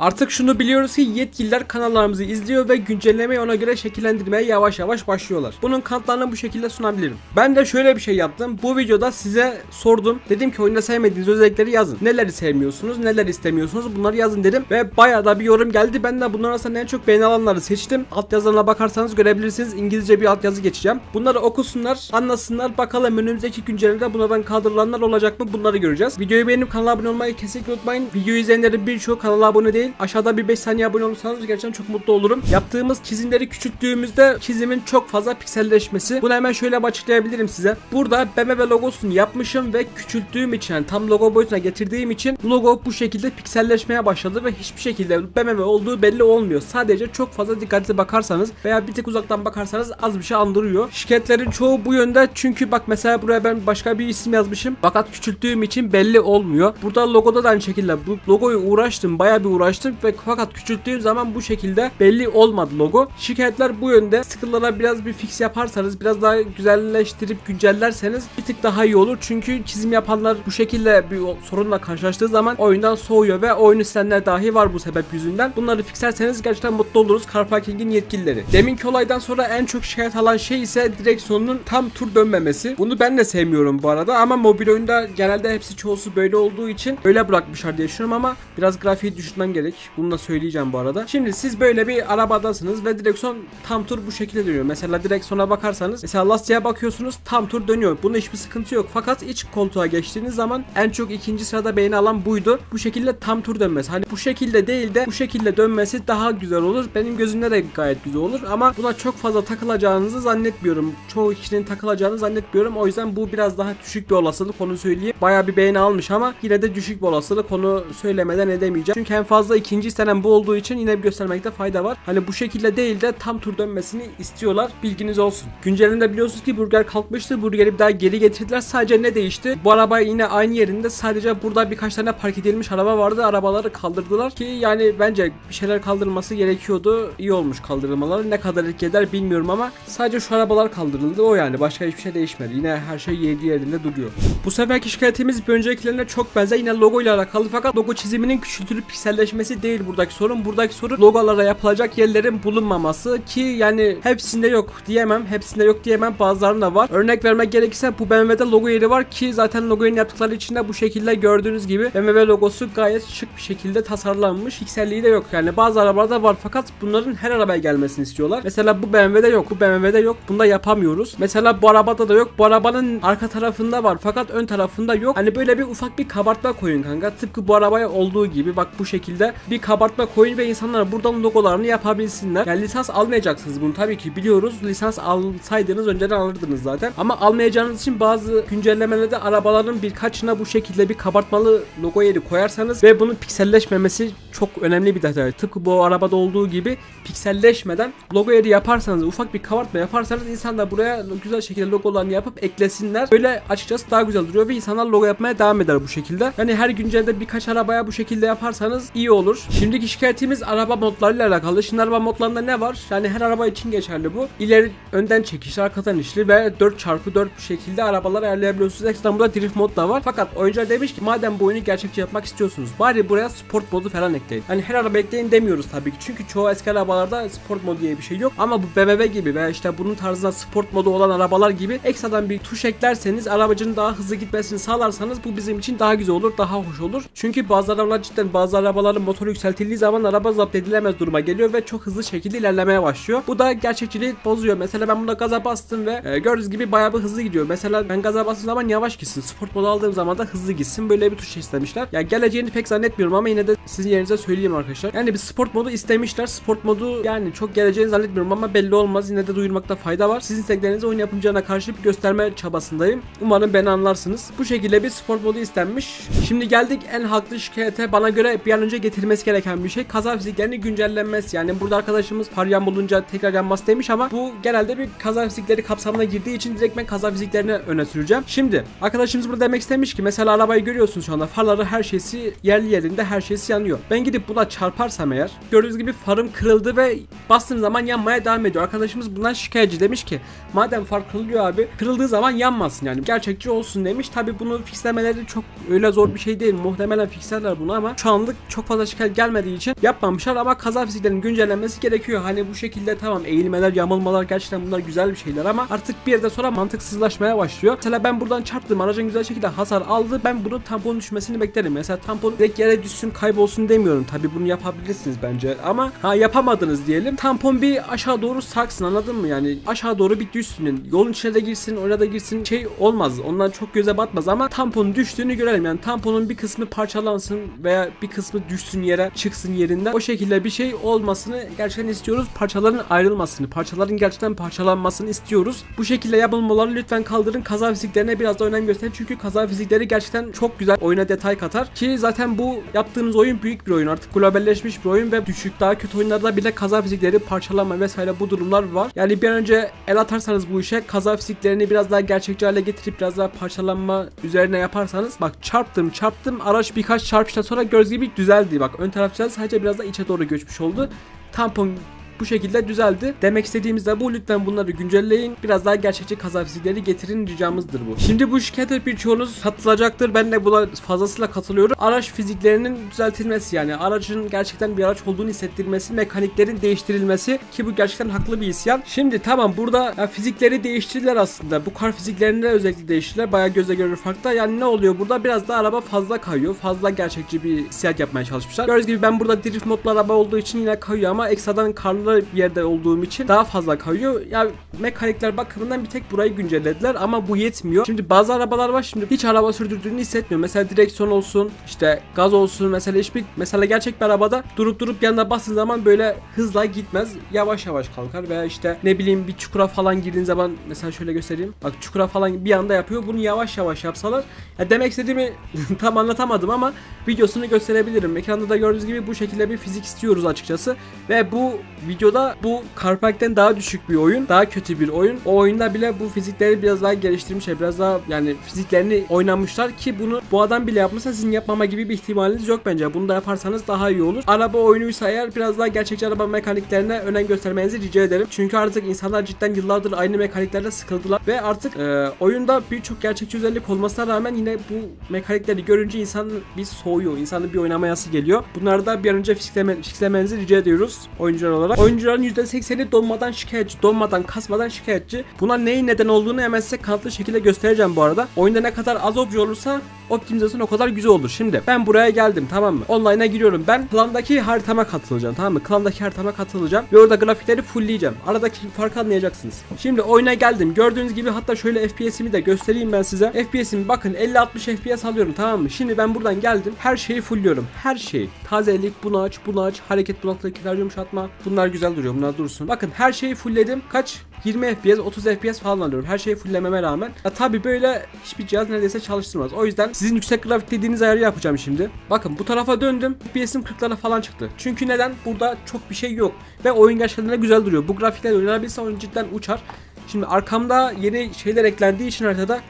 Artık şunu biliyoruz ki yetkililer kanallarımızı izliyor ve güncellemeyi ona göre şekillendirmeye yavaş yavaş başlıyorlar. Bunun kanıtlarını bu şekilde sunabilirim. Ben de şöyle bir şey yaptım. Bu videoda size sordum. Dedim ki oyunda sevmediğiniz özellikleri yazın. Neleri sevmiyorsunuz, neler istemiyorsunuz, bunları yazın dedim. Ve bayağı da bir yorum geldi. Ben de bunlar arasında en çok beğeni alanları seçtim. Altyazılarına bakarsanız görebilirsiniz. İngilizce bir altyazı geçeceğim. Bunları okusunlar, anlasınlar. Bakalım önümüzdeki güncellemede bunlardan kaldırılanlar olacak mı? Bunları göreceğiz. Videoyu beğenip kanala abone olmayı kesinlikle unutmayın. Videoyu izleyenlerin birçoğu kanala abone değil. Aşağıda bir 5 saniye abone olursanız gerçekten çok mutlu olurum. Yaptığımız çizimleri küçülttüğümüzde çizimin çok fazla pikselleşmesi. Bunu hemen şöyle açıklayabilirim size. Burada BMW logosunu yapmışım ve küçülttüğüm için, yani tam logo boyutuna getirdiğim için logo bu şekilde pikselleşmeye başladı ve hiçbir şekilde BMW olduğu belli olmuyor. Sadece çok fazla dikkatli bakarsanız veya bir tık uzaktan bakarsanız az bir şey andırıyor. Şikayetlerin çoğu bu yönde, çünkü bak mesela buraya ben başka bir isim yazmışım fakat küçülttüğüm için belli olmuyor. Burada logoda da aynı şekilde bu logoyu uğraştım, bayağı bir uğraştım ve fakat küçülttüğüm zaman bu şekilde belli olmadı logo. Şikayetler bu yönde. Sticker'lara biraz bir fix yaparsanız, biraz daha güzelleştirip güncellerseniz bir tık daha iyi olur. Çünkü çizim yapanlar bu şekilde bir sorunla karşılaştığı zaman oyundan soğuyor ve oyunu silenler dahi var bu sebep yüzünden. Bunları fixerseniz gerçekten mutlu oluruz Car Parking'in yetkilileri. Deminki olaydan sonra en çok şikayet alan şey ise direksiyonun tam tur dönmemesi. Bunu ben de sevmiyorum bu arada ama mobil oyunda genelde hepsi çoğusu böyle olduğu için öyle bırakmışlar diye düşünüyorum ama biraz grafiği düşürmem gerek. Bunu da söyleyeceğim bu arada. Şimdi siz böyle bir arabadasınız ve direksiyon tam tur bu şekilde dönüyor. Mesela direksiyona bakarsanız, mesela lastiğe bakıyorsunuz, tam tur dönüyor. Bunda hiçbir sıkıntı yok. Fakat iç koltuğa geçtiğiniz zaman en çok ikinci sırada beğeni alan buydu. Bu şekilde tam tur dönmesi. Hani bu şekilde değil de bu şekilde dönmesi daha güzel olur. Benim gözümde de gayet güzel olur ama buna çok fazla takılacağınızı zannetmiyorum. Çoğu kişinin takılacağını zannetmiyorum. O yüzden bu biraz daha düşük bir olasılık, onu söyleyeyim. Bayağı bir beğeni almış ama yine de düşük bir olasılık, onu söylemeden edemeyeceğim. Çünkü en fazla ikinci istenen bu olduğu için yine bir göstermekte fayda var. Hani bu şekilde değil de tam tur dönmesini istiyorlar. Bilginiz olsun. Güncelinde biliyorsunuz ki burger kalkmıştı. Burgeri bir daha geri getirdiler. Sadece ne değişti? Bu araba yine aynı yerinde. Sadece burada birkaç tane park edilmiş araba vardı. Arabaları kaldırdılar ki yani bence bir şeyler kaldırılması gerekiyordu. İyi olmuş kaldırılmaları. Ne kadar etki eder bilmiyorum ama sadece şu arabalar kaldırıldı. O yani. Başka hiçbir şey değişmedi. Yine her şey yerinde duruyor. Bu seferki şikayetimiz bir öncekilerine çok benzer. Yine logo ile alakalı fakat logo çiziminin küçültülüp pikselleşmesi değil buradaki sorun. Buradaki sorun logolara yapılacak yerlerin bulunmaması ki yani hepsinde yok diyemem. Hepsinde yok diyemem. Bazılarında var. Örnek vermek gerekirse bu BMW'de logo yeri var ki zaten logoyu yaptıkları için de bu şekilde gördüğünüz gibi BMW logosu gayet şık bir şekilde tasarlanmış. Pikselliği de yok. Yani bazı arabalarda var fakat bunların her arabaya gelmesini istiyorlar. Mesela bu BMW'de yok. Bu BMW'de yok. Bunda yapamıyoruz. Mesela bu arabada da yok. Bu arabanın arka tarafında var fakat ön tarafında yok. Hani böyle bir ufak bir kabartma koyun kanka. Tıpkı bu arabaya olduğu gibi bak bu şekilde bir kabartma koyun ve insanlar buradan logolarını yapabilsinler. Yani lisans almayacaksınız bunu tabii ki biliyoruz. Lisans alsaydınız önceden alırdınız zaten. Ama almayacağınız için bazı güncellemelerde arabaların birkaçına bu şekilde bir kabartmalı logo yeri koyarsanız ve bunun pikselleşmemesi çok önemli bir detay. Tıpkı bu arabada olduğu gibi pikselleşmeden logo yeri yaparsanız, ufak bir kabartma yaparsanız insanlar buraya güzel şekilde logolarını yapıp eklesinler. Böyle açıkçası daha güzel duruyor ve insanlar logo yapmaya devam eder bu şekilde. Yani her güncelde birkaç arabaya bu şekilde yaparsanız iyi olur. Şimdiki şikayetimiz araba modlarıyla alakalı. Şimdi araba modlarında ne var? Yani her araba için geçerli bu. İleri önden çekişli, arkadan işli ve 4x4 bir şekilde arabaları ayarlayabiliyorsunuz. Ekstra burada drift mod da var. Fakat oyuncular demiş ki madem bu oyunu gerçekçi yapmak istiyorsunuz bari buraya sport modu falan ekleyin. Hani her araba ekleyin demiyoruz tabii ki. Çünkü çoğu eski arabalarda sport modu diye bir şey yok. Ama bu BMW gibi veya işte bunun tarzında sport modu olan arabalar gibi ekstradan bir tuş eklerseniz, arabacının daha hızlı gitmesini sağlarsanız bu bizim için daha güzel olur, daha hoş olur. Çünkü bazı arabalar cidden, bazı arabaların motoru yükseltildiği zaman araba zapt edilemez duruma geliyor ve çok hızlı şekilde ilerlemeye başlıyor. Bu da gerçekçiliği bozuyor. Mesela ben bunda gaza bastım ve gördüğünüz gibi bayağı bir hızlı gidiyor. Mesela ben gaza bastığım zaman yavaş gitsin. Sport modu aldığım zaman da hızlı gitsin. Böyle bir tuş istemişler. Ya geleceğini pek zannetmiyorum ama yine de sizin yerinize söyleyeyim arkadaşlar. Yani bir sport modu istemişler. Sport modu yani çok geleceğini zannetmiyorum ama belli olmaz. Yine de duyurmakta fayda var. Sizin isteklerinizi oyun yapımcılarına karşı bir gösterme çabasındayım. Umarım beni anlarsınız. Bu şekilde bir sport modu istenmiş. Şimdi geldik en haklı şikayete. Bana göre bir an önce getirmesi gereken bir şey. Kaza fiziklerini güncellenmesi. Yani burada arkadaşımız faryan bulunca tekrar yanması demiş ama bu genelde bir kaza fizikleri kapsamına girdiği için direkt ben kaza fiziklerini öne süreceğim. Şimdi arkadaşımız burada demek istemiş ki mesela arabayı görüyorsunuz şu anda, farları her şeysi yerli yerinde, her şeysi yanıyor. Ben gidip buna çarparsam eğer, gördüğünüz gibi farım kırıldı ve bastığım zaman yanmaya devam ediyor. Arkadaşımız bundan şikayetçi, demiş ki madem far kırılıyor abi, kırıldığı zaman yanmasın, yani gerçekçi olsun demiş. Tabi bunu fixlemeleri çok öyle zor bir şey değil. Muhtemelen fixlerler bunu ama şu anlık çok fazla şikayet gelmediği için yapmamışlar ama kaza fiziklerinin güncellenmesi gerekiyor. Hani bu şekilde tamam, eğilmeler, yamulmalar gerçekten bunlar güzel bir şeyler ama artık bir yerden sonra mantıksızlaşmaya başlıyor. Mesela ben buradan çarptım, aracın güzel şekilde hasar aldı. Ben bunun tamponun düşmesini beklerim. Mesela tampon direkt yere düşsün, kaybolsun demiyorum. Tabi bunu yapabilirsiniz bence ama yapamadınız diyelim. Tampon bir aşağı doğru sarksın, anladın mı? Yani aşağı doğru bir düşsün. Yolun içine de girsin, oraya da girsin. Şey olmaz. Ondan çok göze batmaz ama tamponun düştüğünü görelim. Yani tamponun bir kısmı parçalansın veya bir kısmı düşsün yere, çıksın yerinden. O şekilde bir şey olmasını gerçekten istiyoruz. Parçaların ayrılmasını, parçaların gerçekten parçalanmasını istiyoruz. Bu şekilde yapılmaları lütfen kaldırın. Kaza fiziklerine biraz da önem gösterin. Çünkü kaza fizikleri gerçekten çok güzel oyuna detay katar. Ki zaten bu yaptığınız oyun büyük bir oyun. Artık globalleşmiş bir oyun ve düşük, daha kötü oyunlarda bile kaza fizikleri, parçalanma vesaire bu durumlar var. Yani bir an önce el atarsanız bu işe, kaza fiziklerini biraz daha gerçekçi hale getirip biraz daha parçalanma üzerine yaparsanız, bak çarptım araç birkaç çarpıştan sonra gördüğünüz gibi düzeldi. Bak ön taraf düzeldi, sadece biraz da içe doğru göçmüş oldu. Tampon bu şekilde düzeldi. Demek istediğimiz de bu. Lütfen bunları güncelleyin. Biraz daha gerçekçi kaza fizikleri getirin, ricamızdır bu. Şimdi bu şikayete birçoğunuz katılacaktır. Ben de buna fazlasıyla katılıyorum. Araç fiziklerinin düzeltilmesi, yani aracın gerçekten bir araç olduğunu hissettirilmesi, mekaniklerin değiştirilmesi ki bu gerçekten haklı bir isyan. Şimdi tamam, burada fizikleri değiştirdiler aslında. Bu kar fiziklerini de özellikle değiştirdiler. Bayağı göze görülür farklı. Yani ne oluyor burada? Biraz da araba fazla kayıyor. Fazla gerçekçi bir hissiyat yapmaya çalışmışlar. Gördüğünüz gibi ben burada drift modlu araba olduğu için yine kayıyor ama ekstradan karlı bir yerde olduğum için daha fazla kayıyor. Ya mekanikler bakımından bir tek burayı güncellediler ama bu yetmiyor. Şimdi bazı arabalar var, şimdi hiç araba sürdürdüğünü hissetmiyor. Mesela direksiyon olsun, işte gaz olsun, mesela gerçek bir arabada durup yanına bastığı zaman böyle hızla gitmez. Yavaş yavaş kalkar veya işte ne bileyim bir çukura falan girdiğin zaman, mesela şöyle göstereyim. Bak çukura falan bir anda yapıyor. Bunu yavaş yavaş yapsalar. Ya demek istediğimi tam anlatamadım ama videosunu gösterebilirim. Ekranda da gördüğünüz gibi bu şekilde bir fizik istiyoruz açıkçası. Ve bu videoda bu Carpark'ten daha düşük bir oyun, daha kötü bir oyun. O oyunda bile bu fizikleri biraz daha geliştirmişler. Biraz daha yani fiziklerini oynamışlar ki bunu bu adam bile yapmışsa sizin yapmama gibi bir ihtimaliniz yok bence. Bunu da yaparsanız daha iyi olur. Araba oyunuysa eğer biraz daha gerçekçi araba mekaniklerine önem göstermenizi rica ederim. Çünkü artık insanlar cidden yıllardır aynı mekaniklerle sıkıldılar ve artık oyunda birçok gerçekçi özellik olmasına rağmen yine bu mekanikleri görünce insan bir soğuyor. İnsanın bir oynamayası geliyor. Bunları da bir an önce fixlemenizi rica ediyoruz oyuncular olarak. Oyuncuların %80'i donmadan şikayetçi, donmadan kasmadan şikayetçi. Buna neyin neden olduğunu hemen size kanıtlı şekilde göstereceğim bu arada. Oyunda ne kadar az obje olursa optimizasyon o kadar güzel olur. Şimdi ben buraya geldim, tamam mı? Online'a giriyorum. Ben klandaki haritama katılacağım, tamam mı? Klandaki haritama katılacağım ve orada grafikleri fullleyeceğim. Aradaki farkı anlayacaksınız. Şimdi oyuna geldim. Gördüğünüz gibi, hatta şöyle FPS'imi de göstereyim ben size. FPS'imi bakın 50-60 FPS alıyorum, tamam mı? Şimdi ben buradan geldim. Her şeyi fullliyorum. Her şeyi. Tazelik, bunu aç, hareket bulantılık, yumuşatma. Bunlar güzel duruyor. Bunlar dursun. Bakın her şeyi fullledim. Kaç? 20 FPS, 30 FPS falan alıyorum. Her şeyi fulllememe rağmen. Ya tabi böyle hiçbir cihaz neredeyse çalıştırmaz. O yüzden sizin yüksek grafik dediğiniz ayarı yapacağım şimdi. Bakın bu tarafa döndüm. FPS'im 40'lara falan çıktı. Çünkü neden? Burada çok bir şey yok. Ve oyun gerçekten de güzel duruyor. Bu grafikler oynanabilse oyun cidden uçar. Şimdi arkamda yeni şeyler eklendiği için haritada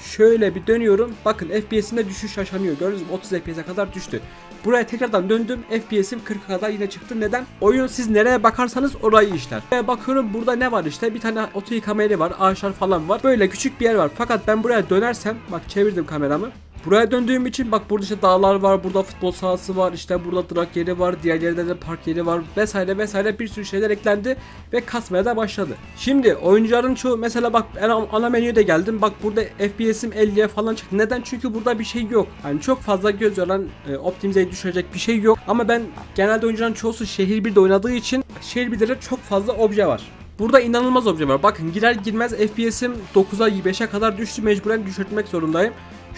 şöyle bir dönüyorum. Bakın FPS'imde düşüş yaşanıyor. Gördünüz mü? 30 FPS'e kadar düştü. Buraya tekrardan döndüm. FPS'im 40'a kadar yine çıktı. Neden? Oyun siz nereye bakarsanız orayı işler. Buraya bakıyorum, burada ne var işte? Bir tane oto yıkama yeri var. Ağaçlar falan var. Böyle küçük bir yer var. Fakat ben buraya dönersem, bak çevirdim kameramı. Buraya döndüğüm için bak burada işte dağlar var, burada futbol sahası var, işte burada durak yeri var, diğer yerde de park yeri var vesaire vesaire, bir sürü şeyler eklendi ve kasmaya da başladı. Şimdi oyuncuların çoğu, mesela bak ana menüye de geldim, bak burada FPS'im 50'ye falan çıktı. Neden? Çünkü burada bir şey yok. Yani çok fazla göz yoran, optimizeyi düşürecek bir şey yok. Ama ben genelde oyuncuların çoğusu şehir 1'de oynadığı için şehir 1'de çok fazla obje var. Burada inanılmaz obje var. Bakın girer girmez FPS'im 9'a 5'e kadar düştü. Mecburen düşürtmek zorundayım.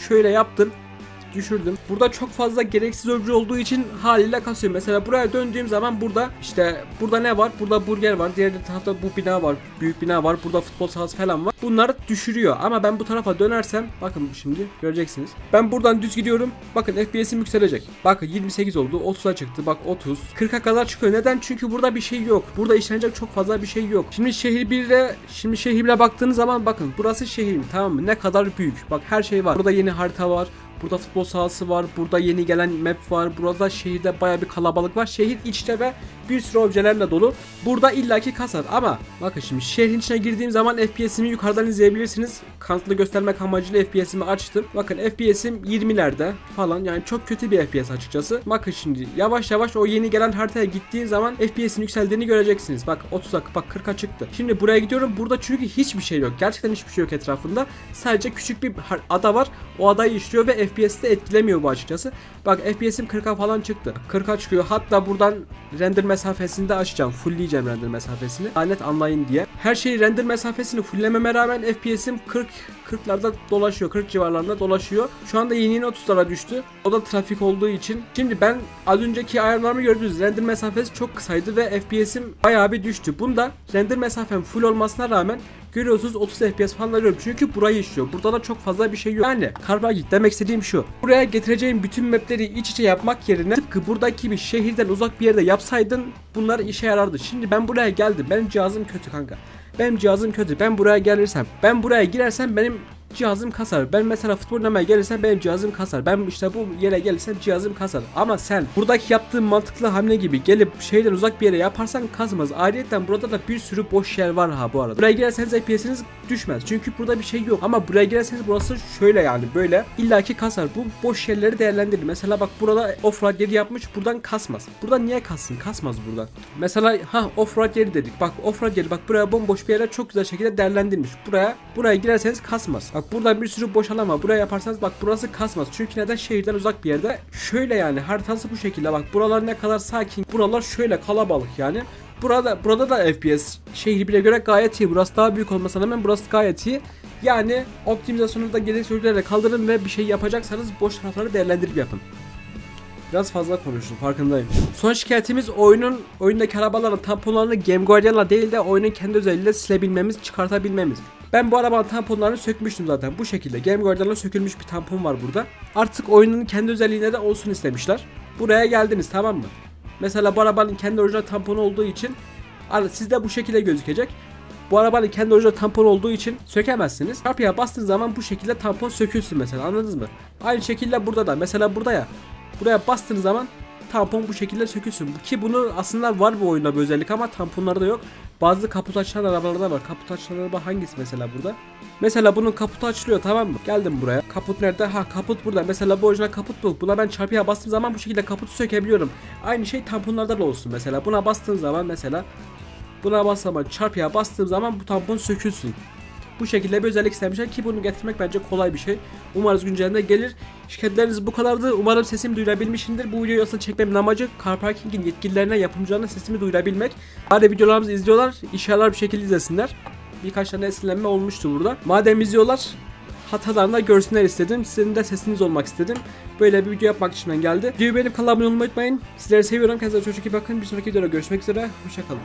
Şöyle yaptım. Düşürdüm. Burada çok fazla gereksiz obje olduğu için haliyle kasıyor. Mesela buraya döndüğüm zaman burada işte burada ne var? Burada burger var. Diğer tarafta bu bina var. Büyük bina var. Burada futbol sahası falan var. Bunları düşürüyor. Ama ben bu tarafa dönersem, bakın şimdi göreceksiniz. Ben buradan düz gidiyorum. Bakın FPS'im yükselecek. Bakın 28 oldu. 30'a çıktı. Bak 30. 40'a kadar çıkıyor. Neden? Çünkü burada bir şey yok. Burada işlenecek çok fazla bir şey yok. Şimdi şehir 1'e baktığınız zaman bakın burası şehir, tamam mı? Ne kadar büyük. Bak her şey var. Burada yeni harita var. Burada futbol sahası var. Burada yeni gelen map var. Burada şehirde baya bir kalabalık var. Şehir içte ve bir sürü objelerle dolu. Burada illaki kasar ama bakın şimdi şehrin içine girdiğim zaman FPS'imi yukarıdan izleyebilirsiniz. Kanıtlı göstermek amacıyla FPS'imi açtım. Bakın FPS'im 20'lerde falan, yani çok kötü bir FPS açıkçası. Bakın şimdi yavaş yavaş o yeni gelen haritaya gittiğim zaman FPS'in yükseldiğini göreceksiniz. Bak 30'a, bak 40'a çıktı. Şimdi buraya gidiyorum. Burada çünkü hiçbir şey yok. Gerçekten hiçbir şey yok etrafında. Sadece küçük bir ada var. O adayı işliyor ve FPS'te etkilemiyor bu açıkçası. Bak FPS'im 40'a falan çıktı. 40'a çıkıyor. Hatta buradan render mesafesini de açacağım. Fullleyeceğim render mesafesini. Net anlayın diye. Her şeyi render mesafesini fulllememe rağmen FPS'im 40'larda dolaşıyor. 40 civarlarında dolaşıyor. Şu anda yeni 30'lara düştü. O da trafik olduğu için. Şimdi ben az önceki ayarlarımı gördünüz. Render mesafesi çok kısaydı ve FPS'im bayağı bir düştü. Bunda render mesafem full olmasına rağmen görüyorsunuz 30 FPS falan alıyorum. Çünkü burayı işliyor. Burada da çok fazla bir şey yok. Yani Carparking demek istediğim şu. Buraya getireceğim bütün mapleri iç içe yapmak yerine tıpkı buradaki bir şehirden uzak bir yerde yapsaydın bunlar işe yarardı. Şimdi ben buraya geldim. Benim cihazım kötü kanka. Benim cihazım kötü. Ben buraya gelirsem, ben buraya girersem benim cihazım kasar. Ben mesela futbol oynamaya gelirsem benim cihazım kasar. Ben işte bu yere gelirsem cihazım kasar. Ama sen buradaki yaptığın mantıklı hamle gibi gelip şehirden uzak bir yere yaparsan kasmaz. Ayrıca burada da bir sürü boş yer var ha bu arada. Buraya girerseniz FPS'iniz düşmez. Çünkü burada bir şey yok. Ama buraya girerseniz burası şöyle, yani böyle illaki kasar. Bu boş yerleri değerlendirin. Mesela bak burada offroad yeri yapmış. Buradan kasmaz. Buradan niye kassın? Kasmaz buradan. Mesela offroad yeri dedik. Bak offroad yeri, bak buraya bomboş bir yere çok güzel şekilde değerlendirmiş. Buraya girerseniz kasmaz. Bak burada bir sürü boş alan var. Buraya yaparsanız bak burası kasmaz. Çünkü neden? Şehirden uzak bir yerde. Şöyle yani haritası bu şekilde. Bak buralar ne kadar sakin. Buralar şöyle kalabalık yani. Burada da FPS şehir bile göre gayet iyi. Burası daha büyük olmasına rağmen burası gayet iyi. Yani optimizasyonu da gerekli sürücülerle kaldırın ve bir şey yapacaksanız boş tarafları değerlendirip yapın. Biraz fazla konuştum, farkındayım. Son şikayetimiz oyundaki arabaların tamponlarını Game Guardian'la değil de oyunun kendi özelliğiyle silebilmemiz, çıkartabilmemiz. Ben bu arabanın tamponlarını sökmüştüm zaten bu şekilde. Game Guardian'la sökülmüş bir tampon var burada. Artık oyunun kendi özelliğine de olsun istemişler. Buraya geldiniz, tamam mı? Mesela bu arabanın kendi orijinal tamponu olduğu için sizde bu şekilde gözükecek. Bu arabanın kendi orijinal tampon olduğu için sökemezsiniz. Kapıya bastığınız zaman bu şekilde tampon sökülsün mesela, anladınız mı? Aynı şekilde burada da mesela burada ya. Buraya bastığınız zaman tampon bu şekilde sökülsün. Ki bunu aslında var bu oyunda bir özellik ama tamponlarda yok. Bazı kaput açılan arabalarda var. Kaput açılan araba hangisi mesela burada? Mesela bunun kaputu açılıyor, tamam mı? Geldim buraya. Kaput nerede? Kaput burada. Mesela bu orijinal kaput bu. Buna ben çarpıya bastığım zaman bu şekilde kaputu sökebiliyorum. Aynı şey tamponlarda da olsun mesela. Buna bastığım zaman mesela çarpıya bastığım zaman bu tampon sökülsün. Bu şekilde bir özellik istemişler ki bunu getirmek bence kolay bir şey. Umarız güncellemede gelir. Şikayetleriniz bu kadardı. Umarım sesimi duyurabilmişimdir. Bu videoyu aslında çekmemin amacı Carparking'in yetkililerine, yapımcılarına sesimi duyurabilmek. Hadi videolarımızı izliyorlar. İnşallah bir şekilde izlesinler. Birkaç tane esinlenme olmuştu burada. Madem izliyorlar, hatalarını da görsünler istedim. Sizin de sesiniz olmak istedim. Böyle bir video yapmak için geldi. Videoyu beğenip kanalıma abone olmayı unutmayın. Sizleri seviyorum. Kendinize çok iyi bakın. Bir sonraki videoda görüşmek üzere. Hoşçakalın.